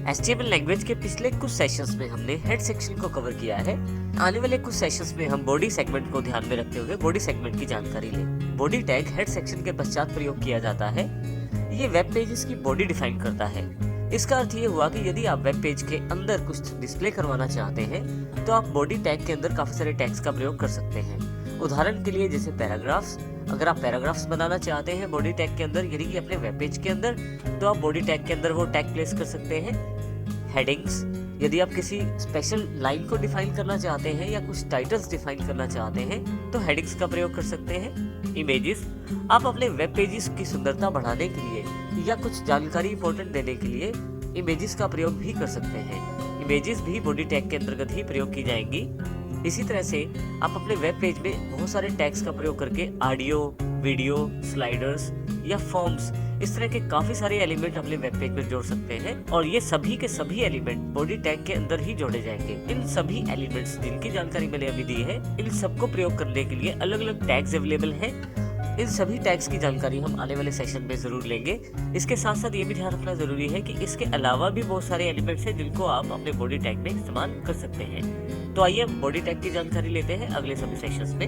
HTML language के पिछले कुछ सेशंस में हमने हेड सेक्शन को कवर किया है। आने वाले कुछ सेशंस में हम बॉडी सेगमेंट को ध्यान में रखते हुए बॉडी सेगमेंट की जानकारी लें। बॉडी टैग हेड सेक्शन के पश्चात प्रयोग किया जाता है। ये वेब पेजेस की बॉडी डिफाइन करता है। इसका अर्थ ये हुआ कि यदि आप वेब पेज के अंदर कुछ डिस्प्ले करवाना चाहते हैं तो आप बॉडी टैग के अंदर काफी सारे टैग्स का प्रयोग कर सकते हैं। उदाहरण के लिए जैसे पैराग्राफ्स, अगर आप पैराग्राफ्स बनाना चाहते हैं बॉडी टैग के अंदर यानी कि अपने वेब पेज के अंदर, तो आप बॉडी टैग के अंदर वो टैग प्लेस कर सकते हैं। हेडिंग्स, यदि आप किसी स्पेशल लाइन को डिफाइन करना चाहते हैं या कुछ टाइटल्स डिफाइन करना चाहते हैं तो हेडिंग्स का प्रयोग कर सकते हैं। इमेजेस, आप अपने वेब पेजेस की सुंदरता बढ़ाने के लिए या कुछ जानकारी इंपॉर्टेंट देने के लिए इमेजेस का प्रयोग भी कर सकते हैं। इमेजेस भी बॉडी टैग के अंतर्गत ही प्रयोग की जाएंगी। इसी तरह से आप अपने वेब पेज में बहुत सारे टैग्स का प्रयोग करके ऑडियो, वीडियो, स्लाइडर्स या फॉर्म्स, इस तरह के काफी सारे एलिमेंट अपने वेब पेज में जोड़ सकते हैं और ये सभी के सभी एलिमेंट बॉडी टैग के अंदर ही जोड़े जाएंगे। इन सभी एलिमेंट्स जिनकी जानकारी मैंने अभी दी है, इन सबको प्रयोग करने के लिए अलग अलग टैग्स अवेलेबल हैं। इन सभी टैग्स की जानकारी हम आने वाले सेशन में जरूर लेंगे। इसके साथ साथ ये भी ध्यान रखना जरूरी है कि इसके अलावा भी बहुत सारे एलिमेंट्स हैं जिनको आप अपने बॉडी टैग में इस्तेमाल कर सकते हैं। तो आइए हम बॉडी टैग की जानकारी लेते हैं अगले सभी सेशंस में।